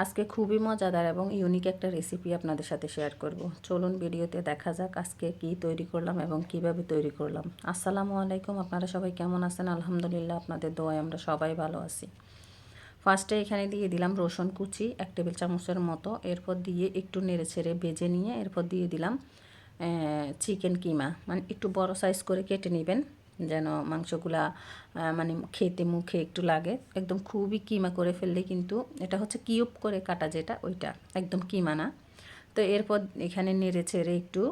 আজকে খুবই মজাদার এবং ইউনিক একটা রেসিপি আপনাদের সাথে শেয়ার করব। চলুন ভিডিওতে দেখা যাক আজকে কি তৈরি করলাম এবং কিভাবে তৈরি করলাম। আসসালামু আলাইকুম, আপনারা সবাই কেমন আছেন? আলহামদুলিল্লাহ, আপনাদের দোয়ায় আমরা সবাই ভালো আছি। ফার্স্টে এখানে দিয়ে দিলাম রসুন কুচি 1 টেবিল চামচের মতো, এরপর দিয়ে একটু নেড়ে ছেড়ে ভেজে নিয়ে এরপর দিয়ে দিলাম চিকেন কিমা, মানে একটু বড় সাইজ করে কেটে নেবেন যেন মাংসগুলা মানে খেতে মুখে একটু লাগে। একদম খুবই কিমা করে ফেললে কিন্তু এটা হচ্ছে কিউব করে কাটা, যেটা ওইটা একদম কিমা না। তো এরপর এখানে নেড়ে ছেড়ে একটু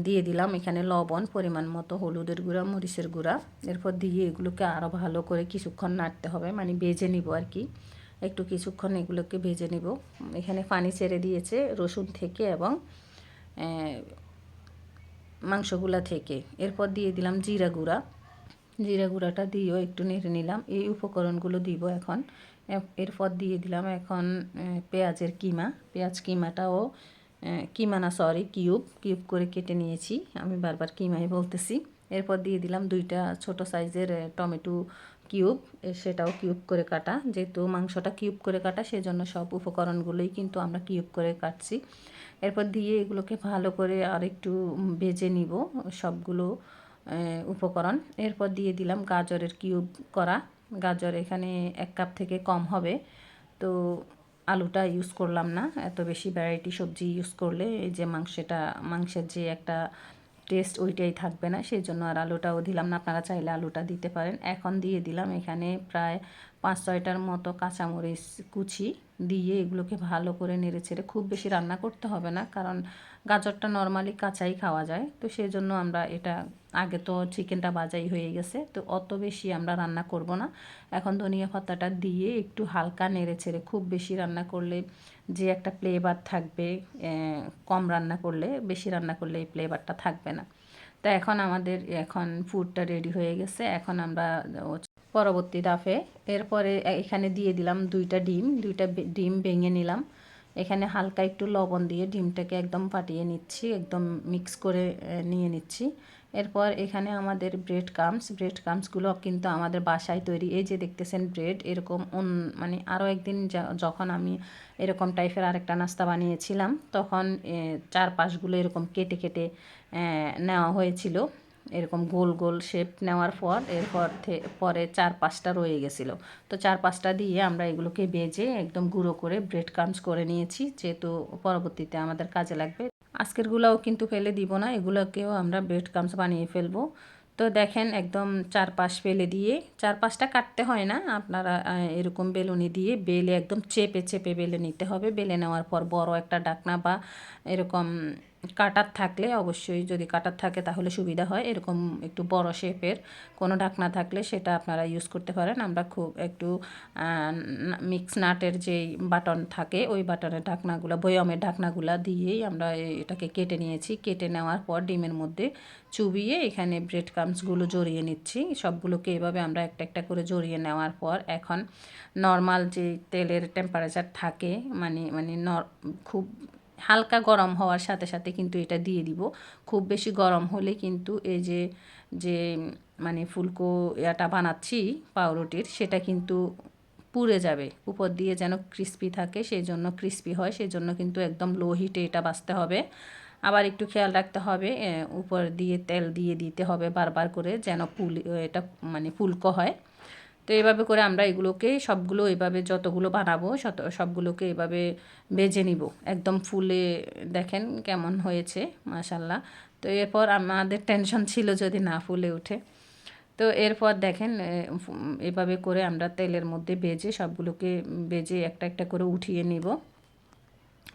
দিয়ে দিলাম এখানে লবণ, পরিমাণ মতো হলুদের গুঁড়া, মরিচের গুঁড়া। এরপর দিয়ে এগুলোকে আরও ভালো করে কিছুক্ষণ নাড়তে হবে, মানে ভেজে নিব আর কি। একটু কিছুক্ষণ এগুলোকে ভেজে নিব। এখানে পানি ছেড়ে দিয়েছে রসুন থেকে এবং মাংসগুলা থেকে। এরপর দিয়ে দিলাম জিরা গুঁড়া। জিরা গুঁড়াটা দিয়েও একটু নেড়ে নিলাম। এই উপকরণগুলো দিব এখন। এরপর দিয়ে দিলাম এখন পেঁয়াজের কিমা। পেঁয়াজ কিমাটাও কিমা না, সরি, কিউব কিউব করে কেটে নিয়েছি, আমি বারবার কিমাই বলতেছি। এরপর দিয়ে দিলাম 2টা ছোট সাইজের টমেটো কিউব, সেটাও কিউব করে কাটা। যেহেতু মাংসটা কিউব করে কাটা সেজন্য সব উপকরণগুলোই কিন্তু আমরা কিউব করে কাটছি। এরপর দিয়ে এগুলোকে ভালো করে আর একটু ভেজে নিব সবগুলো উপকরণ। এরপর দিয়ে দিলাম গাজরের কিউব করা। গাজর এখানে 1 কাপ থেকে কম হবে, তো আলুটা ইউজ করলাম না। এত বেশি ভ্যারাইটি সবজি ইউজ করলে এই যে মাংসের যে একটা টেস্ট ওইটাই থাকবে না, সেই জন্য আর আলুটাও দিলাম না। আপনারা চাইলে আলুটা দিতে পারেন। এখন দিয়ে দিলাম এখানে প্রায় 5-6টার মতো কাঁচামরিচ কুচি দিয়ে এগুলোকে ভালো করে নেড়ে ছেড়ে, খুব বেশি রান্না করতে হবে না কারণ গাজরটা নর্মালি কাঁচাই খাওয়া যায়, তো সেই জন্য আমরা এটা আগে তো চিকেনটা ভাজাই হয়ে গেছে, তো অত বেশি আমরা রান্না করব না। এখন ধনিয়া পাতাটা দিয়ে একটু হালকা নেড়ে ছেড়ে, খুব বেশি রান্না করলে যে একটা ফ্লেভার থাকবে, কম রান্না করলে, বেশি রান্না করলে এই ফ্লেভারটা থাকবে না। তো এখন আমাদের ফুডটা রেডি হয়ে গেছে। এখন আমরা পরবর্তী ধাপে এরপরে এখানে দিয়ে দিলাম 2টা ডিম ভেঙে নিলাম। এখানে হালকা একটু লবণ দিয়ে ডিমটাকে একদম ফাটিয়ে নিচ্ছি, একদম মিক্স করে নিয়ে নিচ্ছি। এরপর এখানে আমাদের ব্রেড ক্রাম্সগুলো কিন্তু আমাদের বাসায় তৈরি। এই যে দেখতেছেন ব্রেড, এরকম মানে আরও একদিন যখন আমি এরকম টাইপের আরেকটা নাস্তা বানিয়েছিলাম, তখন চারপাশগুলো এরকম কেটে কেটে নেওয়া হয়েছিল। এরকম গোল গোল শেপ নেওয়ার পর পরে 4-5টা রয়ে গেছিলো, তো 4-5টা দিয়ে আমরা এগুলোকে ভেজে একদম গুঁড়ো করে ব্রেড ক্রাম্স করে নিয়েছি, যেহেতু পরবর্তীতে আমাদের কাজে লাগবে। আজকেরগুলোও কিন্তু ফেলে দিব না, এগুলোকেও আমরা ব্রেড ক্রাম্স বানিয়ে ফেলবো। তো দেখেন একদম 4 পাশ ফেলে দিয়ে, 4-5টা কাটতে হয় না, আপনারা এরকম বেলুনি দিয়ে বেলে একদম চেপে চেপে বেলে নিতে হবে। বেলে নেওয়ার পর বড় একটা ডাকনা বা এরকম কাটার থাকলে, অবশ্যই যদি কাটার থাকে তাহলে সুবিধা হয়, এরকম একটু বড় শেপের কোনো ঢাকনা থাকলে সেটা আপনারা ইউজ করতে পারেন। আমরা খুব একটু মিক্স নাটের যেই বাটন থাকে ওই বাটনের ঢাকনাগুলো, বয়মের ঢাকনাগুলো দিয়েই আমরা এটাকে কেটে নিয়েছি। কেটে নেওয়ার পর ডিমের মধ্যে চুবিয়ে এখানে ব্রেড ক্রাম্সগুলো জড়িয়ে নিচ্ছি। সবগুলোকে এভাবে আমরা একটা একটা করে জড়িয়ে নেওয়ার পর এখন নর্মাল যে তেলের টেম্পারেচার থাকে, মানে খুব হালকা গরম হওয়ার সাথে সাথে কিন্তু এটা দিয়ে দিব। খুব বেশি গরম হলে কিন্তু এই যে যে মানে ফুলকো এটা বানাচ্ছি পাউরুটির, সেটা কিন্তু পুড়ে যাবে। উপর দিয়ে যেন ক্রিস্পি থাকে, সেই জন্য ক্রিস্পি হয়, সেই জন্য কিন্তু একদম লো হিটে এটা ভাজতে হবে। আবার একটু খেয়াল রাখতে হবে উপর দিয়ে তেল দিয়ে দিতে হবে বারবার করে, যেন এটা মানে ফুলকো হয়। তো এইভাবে করে আমরা এগুলোকে সবগুলো এভাবে যতগুলো বানাবো সবগুলোকে এভাবে ভেজে নিব একদম ফুলে। দেখেন কেমন হয়েছে, মাশাল্লাহ। তো এরপর আমাদের টেনশন ছিল যদি না ফুলে ওঠে। তো এরপর দেখেন এভাবে করে আমরা তেলের মধ্যে সবগুলোকে ভেজে একটা একটা করে উঠিয়ে নিব।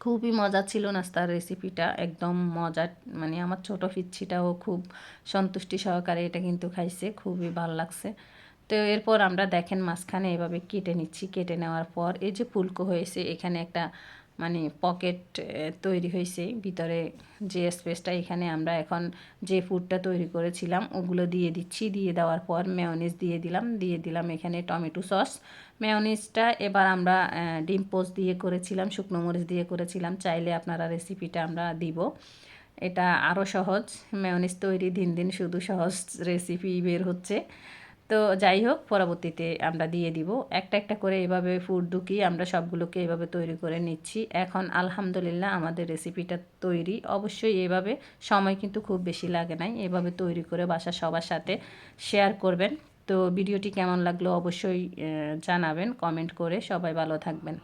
খুবই মজা ছিল নাস্তার রেসিপিটা, একদম মজার, মানে আমার ছোটো পিচ্ছিটাও খুব সন্তুষ্টি সহকারে এটা কিন্তু খাইছে, খুবই ভালো লাগছে। তো এরপর আমরা দেখেন মাঝখানে এভাবে কেটে নিচ্ছি। কেটে নেওয়ার পর এই যে ফুলকো হয়েছে, এখানে একটা মানে পকেট তৈরি হয়েছে ভিতরে যে স্পেসটা, এখানে আমরা এখন যে ফুডটা তৈরি করেছিলাম ওগুলো দিয়ে দিচ্ছি। দিয়ে দেওয়ার পর মেয়োনিজ দিয়ে দিলাম এখানে টমেটো সস। মেয়োনিজটা এবার আমরা ডিম পোস্ট দিয়ে করেছিলাম, শুকনো মরিচ দিয়ে করেছিলাম, চাইলে আপনারা রেসিপিটা আমরা দিব। এটা আরও সহজ, মেয়োনিজ তৈরি দিন দিন শুধু সহজ রেসিপি বের হচ্ছে। তো যাই হোক, পরবর্তীতে আমরা দিয়ে দিব একটা একটা করে। এভাবে ফুট ঢুকিয়ে আমরা সবগুলোকে এভাবে তৈরি করে নিচ্ছি। এখন আলহামদুলিল্লাহ আমাদের রেসিপিটা তৈরি। অবশ্যই এভাবে সময় কিন্তু খুব বেশি লাগে নাই। এভাবে তৈরি করে বাসার সবার সাথে শেয়ার করবেন। তো ভিডিওটি কেমন লাগলো অবশ্যই জানাবেন কমেন্ট করে। সবাই ভালো থাকবেন।